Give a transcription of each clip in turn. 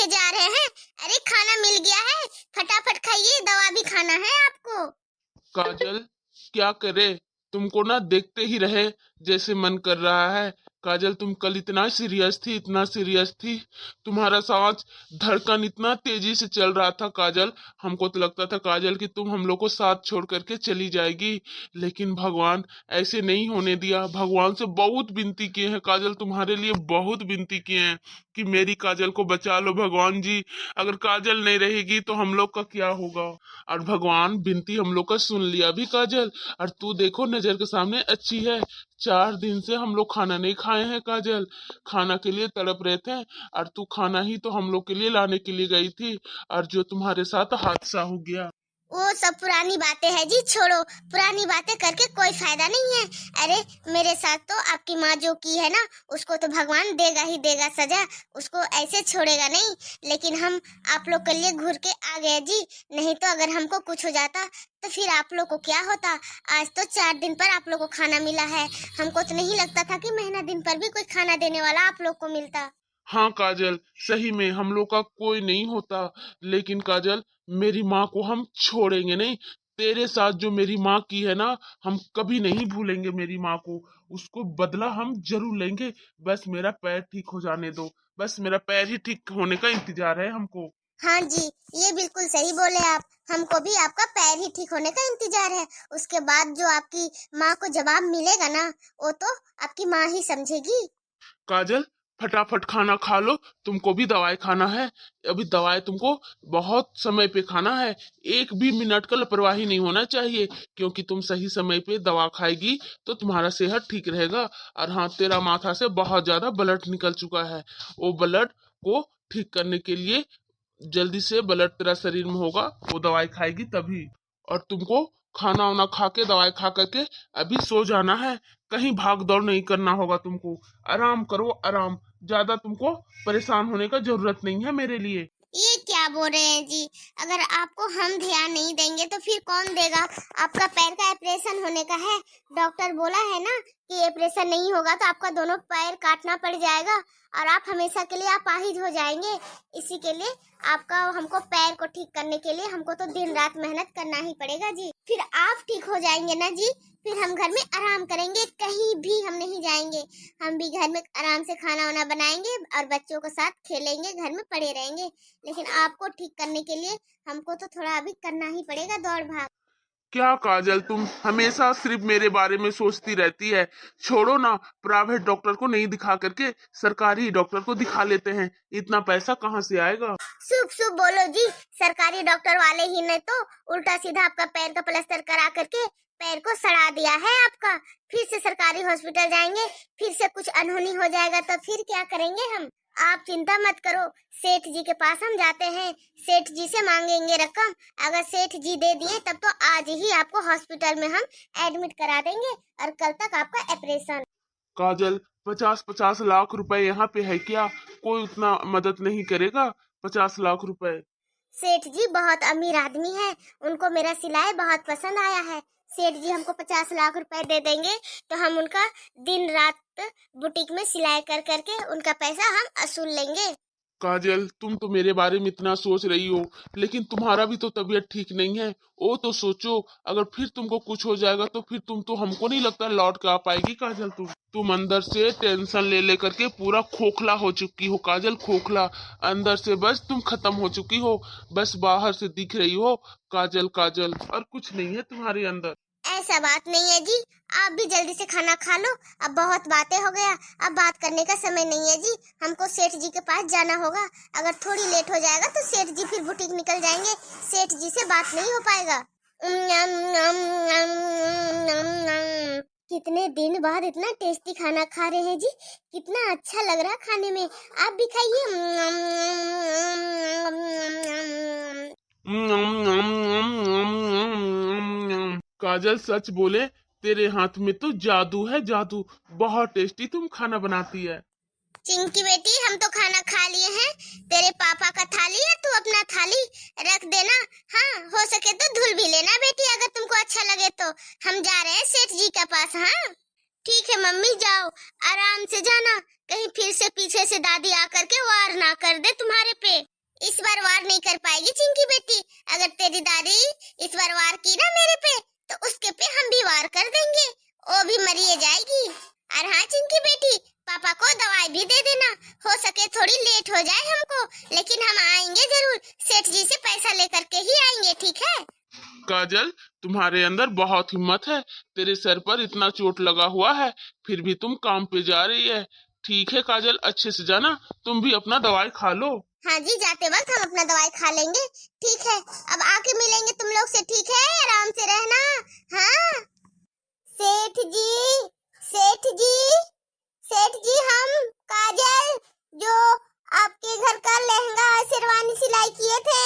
पीछे जा रहे हैं? अरे खाना मिल गया है, फटाफट खाइए, दवा भी खाना है आपको। काजल क्या करे, तुमको ना देखते ही रहे जैसे मन कर रहा है। काजल तुम कल इतना सीरियस थी, इतना सीरियस थी, तुम्हारा सांस धड़कन इतना तेजी से चल रहा था काजल। हमको तो लगता था काजल कि तुम हम लोग को साथ छोड़ करके चली जाएगी, लेकिन भगवान ऐसे नहीं होने दिया। भगवान से बहुत विनती किए हैं काजल, तुम्हारे लिए बहुत विनती किए हैं कि मेरी काजल को बचा लो भगवान जी। अगर काजल नहीं रहेगी तो हम लोग का क्या होगा। और भगवान विनती हम लोग का सुन लिया भी काजल। और तू देखो नजर के सामने अच्छी है। 4 दिन से हम लोग खाना नहीं खाए हैं काजल, खाना के लिए तड़प रहे थे। और तू खाना ही तो हम लोग के लिए लाने के लिए गई थी, और जो तुम्हारे साथ हादसा हो गया। वो सब पुरानी बातें हैं जी, छोड़ो। पुरानी बातें करके कोई फायदा नहीं है। अरे मेरे साथ तो आपकी माँ जो की है ना, उसको तो भगवान देगा ही देगा सजा, उसको ऐसे छोड़ेगा नहीं। लेकिन हम आप लोग के लिए घूर के आ गए जी, नहीं तो अगर हमको कुछ हो जाता तो फिर आप लोग को क्या होता। आज तो 4 दिन पर आप लोग को खाना मिला है, हमको तो नहीं लगता था कि महीना दिन पर भी कोई खाना देने वाला आप लोग को मिलता। हाँ काजल, सही में हम लोग का कोई नहीं होता, लेकिन काजल मेरी माँ को हम छोड़ेंगे नहीं। तेरे साथ जो मेरी माँ की है ना, हम कभी नहीं भूलेंगे मेरी माँ को। उसको बदला हम जरूर लेंगे। बस मेरा पैर ठीक हो जाने दो, बस मेरा पैर ही ठीक होने का इंतजार है हमको। हाँ जी, ये बिल्कुल सही बोले आप। हमको भी आपका पैर ही ठीक होने का इंतजार है। उसके बाद जो आपकी माँ को जवाब मिलेगा ना, वो तो आपकी माँ ही समझेगी। काजल फटाफट खाना खा लो, तुमको भी दवाई खाना है। अभी दवाई तुमको बहुत समय पे खाना है, एक भी मिनट का लापरवाही नहीं होना चाहिए, क्योंकि तुम सही समय पे दवा खाएगी तो तुम्हारा सेहत ठीक रहेगा। और हाँ, तेरा माथा से बहुत ज्यादा ब्लड निकल चुका है, वो ब्लड को ठीक करने के लिए जल्दी से ब्लड तेरा शरीर में होगा, वो दवाई खाएगी तभी। और तुमको खाना वाना खा के दवाई खा करके अभी सो जाना है। कहीं भाग दौड़ नहीं करना होगा तुमको। आराम करो, आराम। ज्यादा तुमको परेशान होने का जरूरत नहीं है मेरे लिए। ये क्या बोल रहे हैं जी? अगर आपको हम ध्यान नहीं देंगे तो फिर कौन देगा? आपका पैर का ऑपरेशन होने का है, डॉक्टर बोला है ना कि ऑपरेशन नहीं होगा तो आपका दोनों पैर काटना पड़ जाएगा और आप हमेशा के लिए अपाहिज हो जाएंगे। इसी के लिए आपका हमको पैर को ठीक करने के लिए हमको तो दिन रात मेहनत करना ही पड़ेगा जी। फिर आप ठीक हो जाएंगे ना जी, फिर हम घर में आराम करेंगे, कहीं भी हम नहीं जाएंगे। हम भी घर में आराम से खाना वाना बनाएंगे और बच्चों के साथ खेलेंगे, घर में पड़े रहेंगे। लेकिन आपको ठीक करने के लिए हमको तो थोड़ा अभी करना ही पड़ेगा दौड़ भाग। क्या काजल, तुम हमेशा सिर्फ मेरे बारे में सोचती रहती है। छोड़ो ना, प्राइवेट डॉक्टर को नहीं दिखा करके सरकारी डॉक्टर को दिखा लेते हैं। इतना पैसा कहाँ से आएगा। शुभ शुभ बोलो जी। सरकारी डॉक्टर वाले ही ने तो उल्टा सीधा आपका पैर का प्लास्टर करा करके पैर को सड़ा दिया है आपका। फिर से सरकारी हॉस्पिटल जाएंगे, फिर से कुछ अनहोनी हो जाएगा तो फिर क्या करेंगे हम। आप चिंता मत करो, सेठ जी के पास हम जाते हैं, सेठ जी से मांगेंगे रकम। अगर सेठ जी दे दिए तब तो आज ही आपको हॉस्पिटल में हम एडमिट करा देंगे और कल तक आपका ऑपरेशन। काजल 50-50 लाख रुपए यहाँ पे है क्या? कोई उतना मदद नहीं करेगा? 50 लाख रुपए। सेठ जी बहुत अमीर आदमी है, उनको मेरा सिलाई बहुत पसंद आया है। सेठ जी हमको 50 लाख रुपए दे देंगे तो हम उनका दिन रात बुटीक में सिलाई कर करके उनका पैसा हम असूल लेंगे। काजल तुम तो मेरे बारे में इतना सोच रही हो, लेकिन तुम्हारा भी तो तबीयत ठीक नहीं है। वो तो सोचो, अगर फिर तुमको कुछ हो जाएगा तो फिर तुम तो, हमको नहीं लगता लौट के आ पाएगी काजल। तुम अंदर से टेंशन ले ले करके पूरा खोखला हो चुकी हो काजल, खोखला। अंदर से बस तुम खत्म हो चुकी हो, बस बाहर से दिख रही हो काजल काजल, और कुछ नहीं है तुम्हारे अंदर। ऐसा बात नहीं है जी, आप भी जल्दी से खाना खा लो। अब बहुत बातें हो गया, अब बात करने का समय नहीं है जी। हमको सेठ जी के पास जाना होगा, अगर थोड़ी लेट हो जाएगा तो सेठ जी फिर बुटीक निकल जाएंगे, सेठ जी से बात नहीं हो पाएगा। कितने दिन बाद इतना टेस्टी खाना खा रहे हैं जी, कितना अच्छा लग रहा है खाने में। आप भी खाइए। काजल सच बोले, तेरे हाथ में तो जादू है, जादू। बहुत टेस्टी तुम खाना बनाती है। चिंकी बेटी, हम तो खाना खा लिए हैं। तेरे पापा का थाली है, तू अपना थाली रख देना। हाँ, हो सके तो धुल भी लेना बेटी, अगर तुमको अच्छा लगे तो। हम जा रहे हैं सेठ जी के पास। हाँ ठीक है मम्मी, जाओ आराम से जाना, कहीं फिर से पीछे से दादी आकर के वार ना कर दे तुम्हारे पे। इस बार वार नहीं कर पाएगी चिंकी बेटी। अगर तेरी दादी इस बार वार की ना मेरे पे, तो उसके पे हम भी वार कर देंगे, वो भी मरिए जाएगी। और हाँ चिंकी बेटी, पापा को दवाई भी दे देना, हो सके थोड़ी लेट हो जाए हमको, लेकिन हम आएंगे जरूर, सेठ जी से पैसा लेकर के ही आएंगे, ठीक है? काजल, तुम्हारे अंदर बहुत हिम्मत है। तेरे सर पर इतना चोट लगा हुआ है, फिर भी तुम काम पे जा रही है। ठीक है काजल, अच्छे से जाना, तुम भी अपना दवाई खा लो। हाँ जी, जाते वक्त हम अपना दवाई खा लेंगे, ठीक है? अब आके मिलेंगे तुम लोग से, ठीक है? आराम से रहना। हाँ सेठ जी, सेठ जी, सेठ जी, हम काजल जो आपके घर का लहंगा शेरवानी सिलाई किए थे।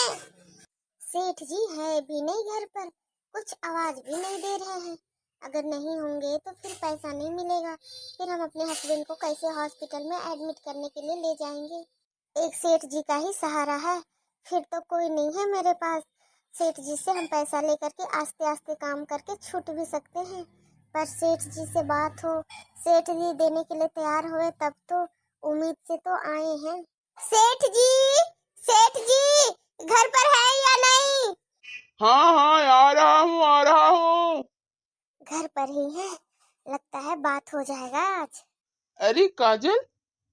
सेठ जी है भी नहीं घर पर, कुछ आवाज भी नहीं दे रहे हैं। अगर नहीं होंगे तो फिर पैसा नहीं मिलेगा, फिर हम अपने हस्बैंड को कैसे हॉस्पिटल में एडमिट करने के लिए ले जाएंगे? एक सेठ जी का ही सहारा है, फिर तो कोई नहीं है मेरे पास। सेठ जी से हम पैसा लेकर के आस्ते आस्ते काम करके छूट भी सकते हैं, पर सेठ जी से बात हो, सेठ जी देने के लिए तैयार हुए तब तो, उम्मीद से तो आए हैं। सेठ जी, सेठ जी घर पर है या नहीं? हाँ हाँ, आ रहा हूँ आ रहा हूँ। घर पर ही है, लगता है बात हो जाएगा आज। अरे काजल,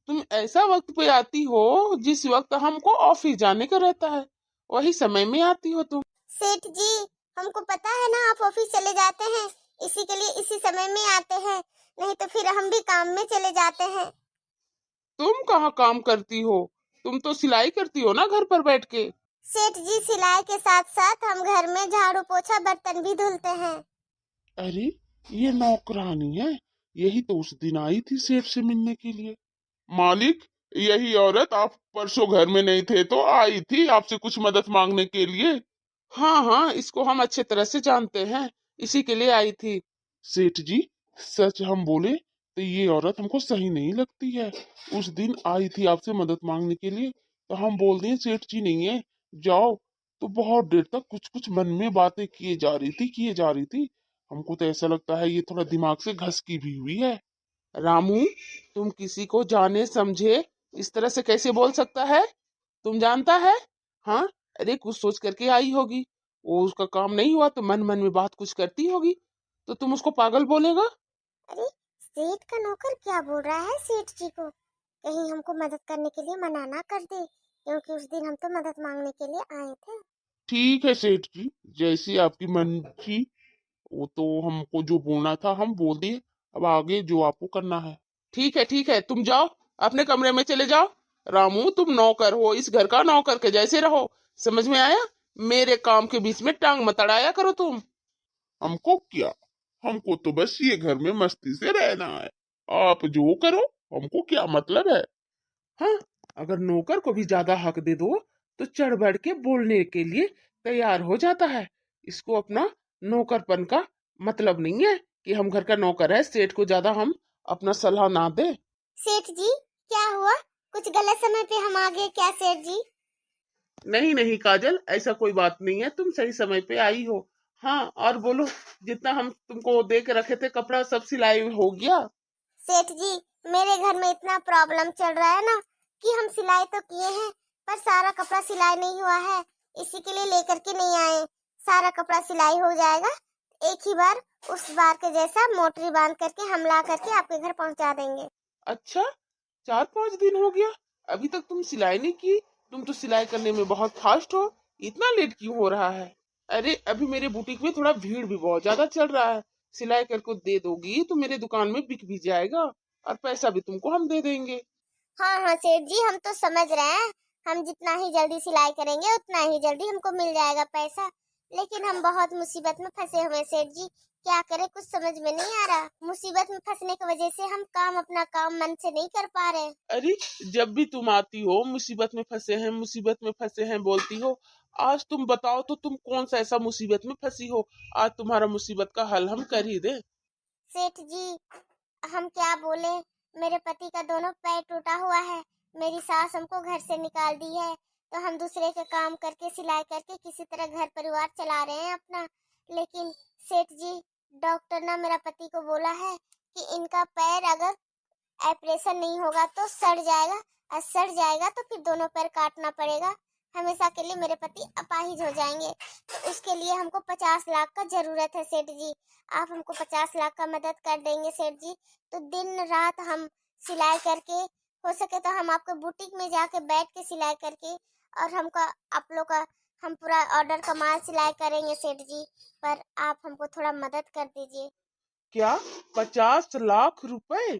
तुम ऐसा वक्त पे आती हो जिस वक्त हमको ऑफिस जाने का रहता है, वही समय में आती हो तुम। सेठ जी, हमको पता है ना आप ऑफिस चले जाते हैं, इसी के लिए इसी समय में आते हैं, नहीं तो फिर हम भी काम में चले जाते हैं। तुम कहाँ काम करती हो? तुम तो सिलाई करती हो ना घर पर बैठ के। सेठ जी, सिलाई के साथ साथ हम घर में झाड़ू पोछा बर्तन भी धुलते हैं। अरे, ये नौकरानी है, यही तो उस दिन आई थी सेठ से मिलने के लिए। मालिक, यही औरत आप परसों घर में नहीं थे तो आई थी आपसे कुछ मदद मांगने के लिए। हाँ हाँ, इसको हम अच्छे तरह से जानते हैं, इसी के लिए आई थी। सेठ जी, सच हम बोले तो ये औरत हमको सही नहीं लगती है। उस दिन आई थी आपसे मदद मांगने के लिए, तो हम बोल दिए सेठ जी नहीं है, जाओ। तो बहुत देर तक कुछ कुछ मन में बातें किए जा रही थी। हमको तो ऐसा लगता है ये थोड़ा दिमाग से घसकी भी हुई है। रामू, तुम किसी को जाने समझे इस तरह से कैसे बोल सकता है? तुम जानता है? हाँ, अरे कुछ सोच करके आई होगी, वो उसका काम नहीं हुआ तो मन मन में बात कुछ करती होगी, तो तुम उसको पागल बोलेगा? अरे, सेठ का नौकर क्या बोल रहा है सेठ जी को? कहीं हमको मदद करने के लिए मना ना कर दे, क्योंकि उस दिन हम तो मदद मांगने के लिए आए थे। ठीक है सेठ जी, जैसी आपकी मर्जी। वो तो हमको जो बोलना था हम बोल दिए, अब आगे जो आपको करना है। ठीक है, तुम जाओ, अपने कमरे में चले जाओ। रामू, तुम नौकर हो, इस घर का नौकर के जैसे रहो, समझ में आया? मेरे काम के बीच में टांग मत अड़ाया करो तुम। हमको क्या, हमको तो बस ये घर में मस्ती से रहना है, आप जो करो, हमको क्या मतलब है। हाँ, अगर नौकर को भी ज्यादा हक दे दो तो चढ़ बढ़ के बोलने के लिए तैयार हो जाता है। इसको अपना नौकरपन का मतलब नहीं है कि हम घर का नौकर है, सेठ को ज्यादा हम अपना सलाह ना दे। सेठ जी, क्या हुआ? कुछ गलत समय पे हम आ गए क्या सेठ जी? नहीं नहीं काजल, ऐसा कोई बात नहीं है, तुम सही समय पे आई हो। हाँ, और बोलो, जितना हम तुमको दे के रखे थे कपड़ा सब सिलाई हो गया? सेठ जी, मेरे घर में इतना प्रॉब्लम चल रहा है ना कि हम सिलाई तो किए हैं, पर सारा कपड़ा सिलाई नहीं हुआ है, इसी के लिए लेकर के नहीं आए। सारा कपड़ा सिलाई हो जाएगा एक ही बार, उस बार के जैसा मोटरी बांध करके हम ला करके आपके घर पहुंचा देंगे। अच्छा, 4-5 दिन हो गया, अभी तक तुम सिलाई नहीं की? तुम तो सिलाई करने में बहुत फास्ट हो, इतना लेट क्यों हो रहा है? अरे अभी मेरे बुटीक में थोड़ा भीड़ भी बहुत ज्यादा चल रहा है, सिलाई करके दे दोगी तो मेरे दुकान में बिक भी जाएगा, और पैसा भी तुमको हम दे देंगे। हाँ हाँ सेठ जी, हम तो समझ रहे हैं, हम जितना ही जल्दी सिलाई करेंगे उतना ही जल्दी हमको मिल जाएगा पैसा, लेकिन हम बहुत मुसीबत में फंसे हुए हैं सेठ जी, क्या करें कुछ समझ में नहीं आ रहा। मुसीबत में फंसने की वजह से हम अपना काम मन से नहीं कर पा रहे। अरे, जब भी तुम आती हो मुसीबत में फंसे हैं बोलती हो। आज तुम बताओ तो तुम कौन सा ऐसा मुसीबत में फंसी हो, आज तुम्हारा मुसीबत का हल हम कर ही दे। सेठ जी, हम क्या बोले, मेरे पति का दोनों पैर टूटा हुआ है, मेरी सास हमको घर से निकाल दी है, तो हम दूसरे के काम करके सिलाई करके किसी तरह घर परिवार चला रहे हैं अपना। लेकिन सेठ जी, डॉक्टर ने मेरा पति को बोला है कि इनका पैर अगर ऑपरेशन नहीं होगा तो सड़ जाएगा, और सड़ जाएगा तो फिर दोनों पैर काटना पड़ेगा। हमेशा के लिए मेरे पति अपाहिज हो जाएंगे। तो उसके लिए हमको 50 लाख का जरूरत है सेठ जी। आप हमको 50 लाख का मदद कर देंगे सेठ जी, तो दिन रात हम सिलाई करके, हो सके तो हम आपके बुटीक में जाके बैठ के सिलाई करके, और हमका आप लोग का हम पूरा ऑर्डर का माल सिलाई करेंगे सेठ जी। पर आप हमको थोड़ा मदद कर दीजिए। क्या 50 लाख रुपए?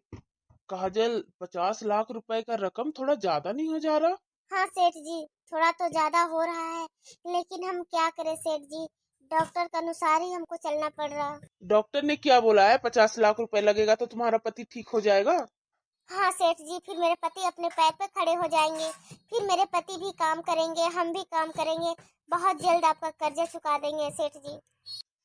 काजल, 50 लाख रुपए का रकम थोड़ा ज्यादा नहीं हो जा रहा? हाँ सेठ जी, थोड़ा तो ज्यादा हो रहा है, लेकिन हम क्या करें सेठ जी, डॉक्टर के अनुसार ही हमको चलना पड़ रहा। डॉक्टर ने क्या बोला है? 50 लाख रुपए लगेगा तो तुम्हारा पति ठीक हो जाएगा? हाँ सेठ जी, फिर मेरे पति अपने पैर पे खड़े हो जाएंगे, फिर मेरे पति भी काम करेंगे, हम भी काम करेंगे, बहुत जल्द आपका कर्जा चुका देंगे सेठ जी।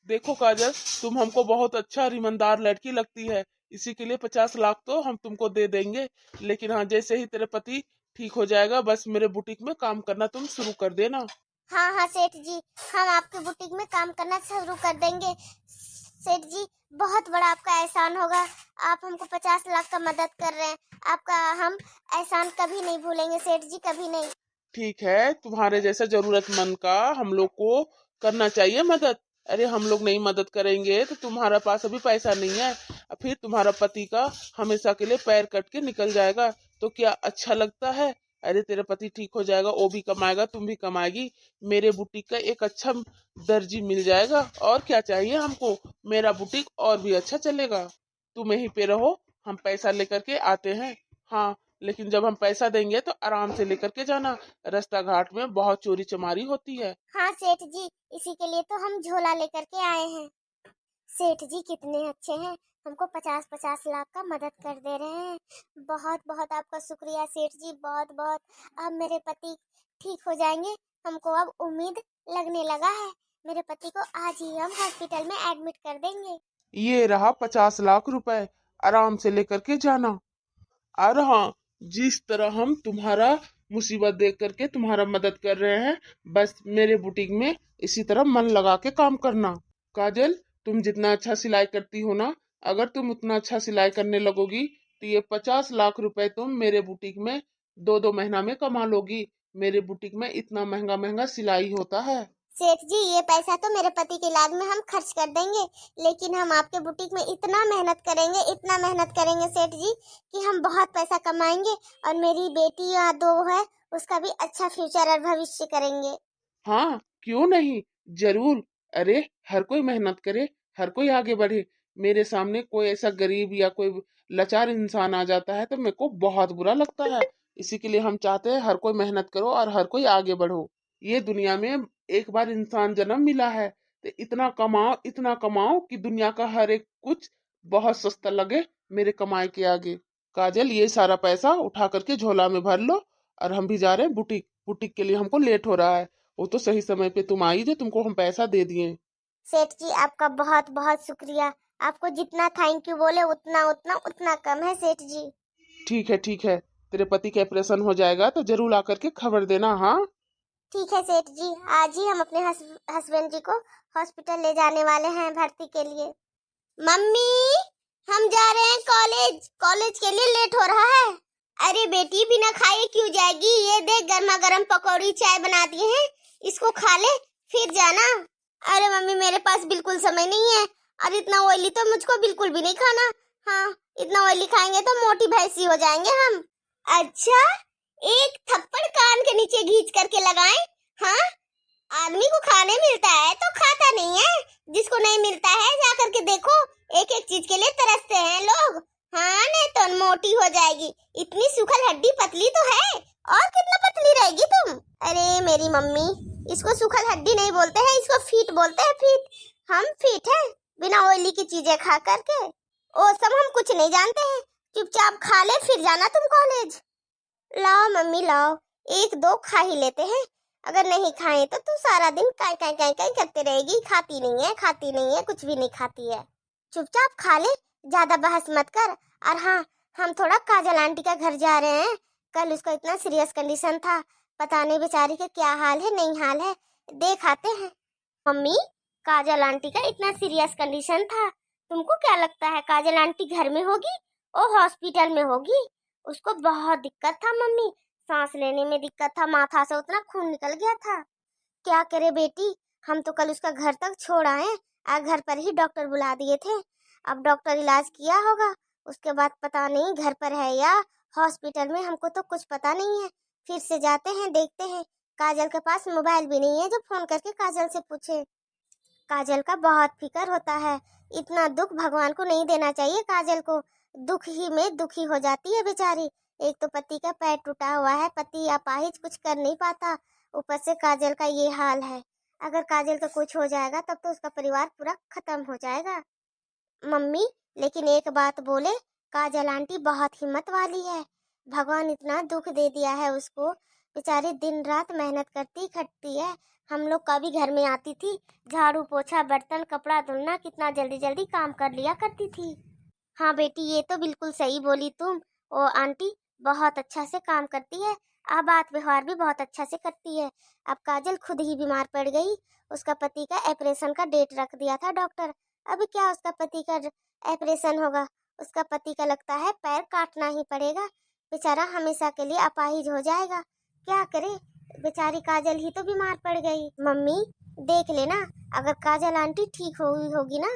देखो काजल, तुम हमको बहुत अच्छा और ईमानदार लड़की लगती है, इसी के लिए 50 लाख तो हम तुमको दे देंगे। लेकिन हाँ, जैसे ही तेरे पति ठीक हो जाएगा, बस मेरे बुटीक में काम करना तुम शुरू कर देना। हाँ हाँ सेठ जी, हम आपके बुटीक में काम करना शुरू कर देंगे सेठ जी। बहुत बड़ा आपका एहसान होगा, आप हमको 50 लाख का मदद कर रहे हैं, आपका हम एहसान कभी नहीं भूलेंगे सेठ जी, कभी नहीं। ठीक है, तुम्हारे जैसा जरूरतमंद का हम लोग को करना चाहिए मदद। अरे हम लोग नहीं मदद करेंगे तो तुम्हारा पास अभी पैसा नहीं है, फिर तुम्हारा पति का हमेशा के लिए पैर कट के निकल जाएगा, तो क्या अच्छा लगता है? अरे तेरा पति ठीक हो जाएगा, वो भी कमाएगा, तुम भी कमाएगी, मेरे बुटीक का एक अच्छा दर्जी मिल जाएगा, और क्या चाहिए हमको? मेरा बुटीक और भी अच्छा चलेगा। तुम यहीं पे रहो, हम पैसा लेकर के आते हैं। हाँ, लेकिन जब हम पैसा देंगे तो आराम से लेकर के जाना, रास्ता घाट में बहुत चोरी चमारी होती है। हाँ सेठ जी, इसी के लिए तो हम झोला लेकर के आए हैं। सेठ जी कितने अच्छे हैं, हमको 50-50 लाख का मदद कर दे रहे हैं। बहुत बहुत आपका शुक्रिया सेठ जी, बहुत बहुत। अब मेरे पति ठीक हो जाएंगे, हमको अब उम्मीद लगने लगा है, मेरे पति को आज ही हम हॉस्पिटल में एडमिट कर देंगे। ये रहा 50 लाख रुपए, आराम से लेकर के जाना। और हाँ, जिस तरह हम तुम्हारा मुसीबत देख करके तुम्हारा मदद कर रहे हैं, बस मेरे बुटीक में इसी तरह मन लगा के काम करना। काजल, तुम जितना अच्छा सिलाई करती हो ना, अगर तुम उतना अच्छा सिलाई करने लगोगी तो ये 50 लाख रुपए तुम मेरे बुटीक में 2-2 महीना में कमा लोगी। मेरे बुटीक में इतना महंगा महंगा सिलाई होता है। सेठ जी ये पैसा तो मेरे पति के इलाज में हम खर्च कर देंगे, लेकिन हम आपके बुटीक में इतना मेहनत करेंगे, इतना मेहनत करेंगे सेठ जी, कि हम बहुत पैसा कमाएंगे, और मेरी बेटी या दो है, उसका भी अच्छा फ्यूचर और भविष्य करेंगे। हाँ, क्यों नहीं, जरूर। अरे हर कोई मेहनत करे, हर कोई आगे बढ़े। मेरे सामने कोई ऐसा गरीब या कोई लाचार इंसान आ जाता है तो मेरे को बहुत बुरा लगता है। इसी के लिए हम चाहते हैं हर कोई मेहनत करो और हर कोई आगे बढ़ो। ये दुनिया में एक बार इंसान जन्म मिला है, तो इतना कमाओ कि दुनिया का हर एक कुछ बहुत सस्ता लगे मेरे कमाई के आगे। काजल, ये सारा पैसा उठा करके झोला में भर लो, और हम भी जा रहे हैं बुटीक। बुटीक के लिए हमको लेट हो रहा है। वो तो सही समय पे तुम आई जो तुमको हम पैसा दे दिए। सेठ जी आपका बहुत बहुत शुक्रिया, आपको जितना थैंक यू बोले उतना उतना उतना कम है सेठ जी। ठीक है, ठीक है, तेरे पति का ऑपरेशन हो जाएगा तो जरूर आकर के खबर देना। हाँ, ठीक है सेठ जी, आज ही हम अपने हस्बैंड जी को हॉस्पिटल ले जाने वाले हैं भर्ती के लिए। मम्मी, हम जा रहे हैं कॉलेज, कॉलेज के लिए लेट हो रहा है। अरे बेटी बिना खाए क्यों जाएगी, ये देख गर्मा गर्म पकौड़ी चाय बना दिए हैं, इसको खा ले फिर जाना। अरे मम्मी मेरे पास बिल्कुल समय नहीं है, और इतना ऑयली तो मुझको बिल्कुल भी नहीं खाना। हाँ, इतना ऑयली खाएंगे तो मोटी भैंसी हो जाएंगे हम। अच्छा, एक थप्पड़ कान के नीचे घींच करके लगाएं? हाँ, आदमी को खाने मिलता है तो खाता नहीं है, जिसको नहीं मिलता है जा करके देखो, एक एक चीज के लिए तरसते हैं लोग। हाँ, नहीं तो मोटी हो जाएगी, इतनी सूखल हड्डी पतली तो है, और कितना पतली रहेगी तुम। अरे मेरी मम्मी, इसको सूखल हड्डी नहीं बोलते हैं, इसको फीट बोलते हैं, फीट। हम फीट है बिना ऑयली की चीजें खा करके। ओ सब हम कुछ नहीं जानते हैं, चुपचाप खा ले फिर जाना तुम कॉलेज। लाओ मम्मी लाओ, एक दो खा ही लेते हैं, अगर नहीं खाए तो तू सारा दिन काई काई काई काई करते रहेगी, खाती नहीं है, खाती नहीं है, कुछ भी नहीं खाती है। चुपचाप खा ले, ज्यादा बहस मत कर। और हाँ, हम थोड़ा काजल आंटी का घर जा रहे हैं, कल उसका इतना सीरियस कंडीशन था, पता नहीं बेचारी का क्या हाल है नहीं हाल है, देख आते हैं। मम्मी, काजल आंटी का इतना सीरियस कंडीशन था, तुमको क्या लगता है काजल आंटी घर में होगी? वो हॉस्पिटल में होगी, उसको बहुत दिक्कत था मम्मी, सांस लेने में दिक्कत था, माथा से उतना खून निकल गया था। क्या करे बेटी, हम तो कल उसका घर तक छोड़ आए, आज घर पर ही डॉक्टर बुला दिए थे। अब डॉक्टर इलाज किया होगा, उसके बाद पता नहीं घर पर है या हॉस्पिटल में, हमको तो कुछ पता नहीं है। फिर से जाते हैं, देखते हैं। काजल के पास मोबाइल भी नहीं है जो फोन करके काजल से पूछे। काजल का बहुत फिक्र होता है, इतना दुख भगवान को नहीं देना चाहिए काजल को। दुख ही में दुखी हो जाती है बेचारी। एक तो पति का पैर टूटा हुआ है, पति अपाहिज, कुछ कर नहीं पाता, ऊपर से काजल का ये हाल है। अगर काजल का कुछ हो जाएगा तब तो उसका परिवार पूरा खत्म हो जाएगा। मम्मी, लेकिन एक बात बोले, काजल आंटी बहुत हिम्मत वाली है। भगवान इतना दुख दे दिया है उसको, बेचारी दिन रात मेहनत करती खटती है। हम लोग का भी घर में आती थी, झाड़ू पोछा बर्तन कपड़ा धुलना, कितना जल्दी जल्दी काम कर लिया करती थी। हाँ बेटी, ये तो बिल्कुल सही बोली तुम। ओ आंटी बहुत अच्छा से काम करती है, आ बात व्यवहार भी बहुत अच्छा से करती है। अब काजल खुद ही बीमार पड़ गई, उसका पति का ऑपरेशन का डेट रख दिया था डॉक्टर। अब क्या उसका पति का ऑपरेशन होगा, उसका पति का लगता है पैर काटना ही पड़ेगा। बेचारा हमेशा के लिए अपाहिज हो जाएगा। क्या करे, बेचारी काजल ही तो बीमार पड़ गई। मम्मी देख लेना, अगर काजल आंटी ठीक हुई होगी ना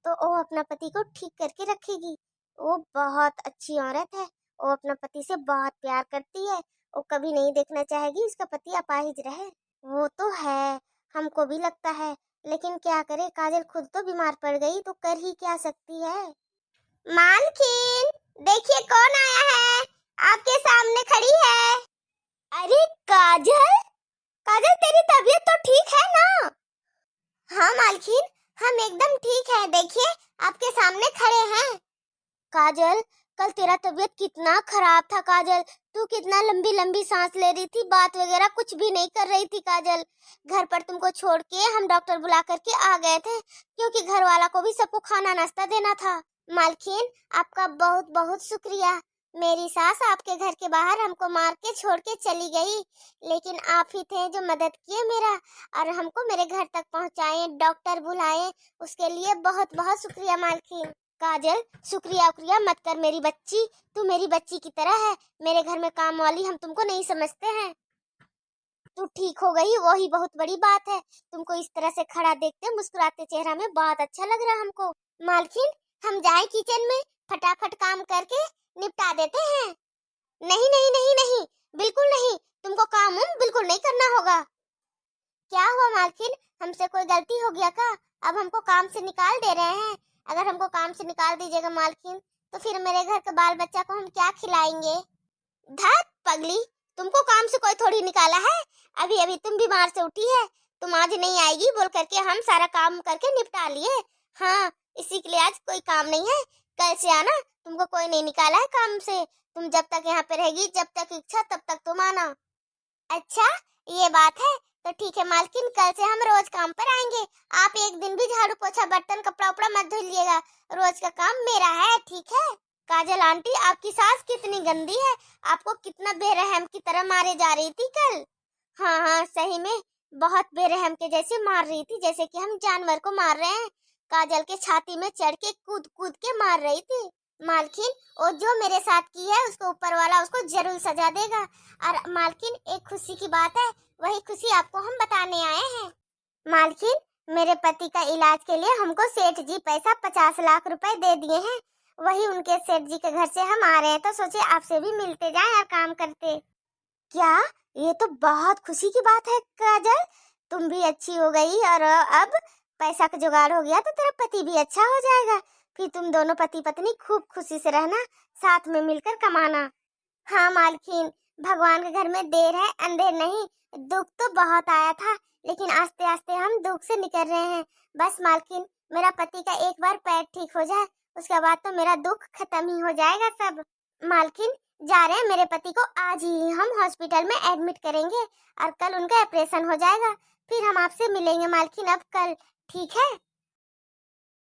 तो वो अपना पति को ठीक करके रखेगी। वो बहुत अच्छी औरत है, वो अपना पति से बहुत प्यार करती है, वो कभी नहीं देखना चाहेगी उसका पति अपाहिज रहे। वो तो है, हमको भी लगता है, लेकिन क्या करे, काजल खुद तो बीमार पड़ गई तो कर ही क्या सकती है। मालकिन, देखिए कौन आया है, आपके सामने खड़ी है। अरे काजल, काजल तेरी तबीयत तो ठीक है ना? हाँ मालकिन, हम एकदम ठीक है, देखिए आपके सामने खड़े हैं। काजल, कल तेरा तबीयत कितना खराब था काजल, तू कितना लंबी लंबी सांस ले रही थी, बात वगैरह कुछ भी नहीं कर रही थी काजल। घर पर तुमको छोड़ के हम डॉक्टर बुला करके आ गए थे, क्योंकि घर वाला को भी सबको खाना नाश्ता देना था। मालकिन, आपका बहुत बहुत शुक्रिया। मेरी सास आपके घर के बाहर हमको मार के छोड़ के चली गई, लेकिन आप ही थे जो मदद किए मेरा, और हमको मेरे घर तक पहुंचाए, डॉक्टर बुलाए, उसके लिए बहुत बहुत शुक्रिया मालकिन। काजल, शुक्रिया उक्रिया मत कर मेरी बच्ची, तू मेरी बच्ची की तरह है, मेरे घर में काम वाली हम तुमको नहीं समझते हैं। तू ठीक हो गई वही बहुत बड़ी बात है। तुमको इस तरह से खड़ा देखते मुस्कुराते चेहरा में बहुत अच्छा लग रहा हमको। मालकिन, हम जाए किचन में, फटाफट काम करके निपटा देते हैं। नहीं नहीं नहीं नहीं, बिल्कुल नहीं, तुमको काम बिल्कुल नहीं करना होगा। क्या हुआ मालकिन, हमसे कोई गलती हो गया का? अब हमको काम से निकाल दे रहे हैं? अगर हमको काम से निकाल दीजिएगा मालकिन, तो फिर मेरे घर के बाल बच्चा को हम क्या खिलाएंगे? धत पगली, तुमको काम से कोई थोड़ी निकाला है, अभी अभी तुम बीमार से उठी है, तुम आज नहीं आएगी बोल करके हम सारा काम करके निपटा लिए। हाँ, इसी के लिए आज कोई काम नहीं है, कल से आना, तुमको कोई नहीं निकाला है काम से। तुम जब तक यहाँ पे रहेगी, जब तक इच्छा तब तक तुम आना। अच्छा, ये बात है, तो ठीक है मालकिन, कल से हम रोज काम पर आएंगे। आप एक दिन भी झाड़ू पोछा बर्तन कपड़ा उपड़ा मत धुलिएगा, रोज का काम मेरा है, ठीक है? काजल आंटी, आपकी सास कितनी गंदी है, आपको कितना बेरहम की तरह मारे जा रही थी कल। हाँ हाँ, सही में बहुत बेरहम के जैसे मार रही थी, जैसे कि हम जानवर को मार रहे हैं। काजल के छाती में चढ़ के कूद कूद के मार रही थी। मालकिन, वो जो मेरे साथ की है उसको ऊपर वाला उसको जरूर सजा देगा। और मालकिन, एक खुशी की बात है, वही खुशी आपको हम बताने आए हैं। मालकिन, मेरे पति का इलाज के लिए हमको सेठ जी पैसा 50 लाख रुपए दे दिए हैं, वही उनके सेठ जी के घर से हम आ रहे हैं, तो सोचे आपसे भी मिलते जाएं और काम करते। क्या, ये तो बहुत खुशी की बात है काजल, तुम भी अच्छी हो गई और अब पैसा का जुगाड़ हो गया तो तेरा पति भी अच्छा हो जाएगा, फिर तुम दोनों पति पत्नी खूब खुशी से रहना, साथ में मिलकर कमाना। हाँ मालकिन, भगवान के घर में देर है अंधेर नहीं, दुख तो बहुत आया था, लेकिन आस्ते आस्ते हम दुख से निकल रहे हैं। बस मालकिन, मेरा पति का एक बार पैर ठीक हो जाए, उसके बाद तो मेरा दुख खत्म ही हो जाएगा सब। मालकिन, जा रहे हैं, मेरे पति को आज ही हम हॉस्पिटल में एडमिट करेंगे और कल उनका ऑपरेशन हो जाएगा, फिर हम आपसे मिलेंगे मालकिन, अब कल, ठीक है?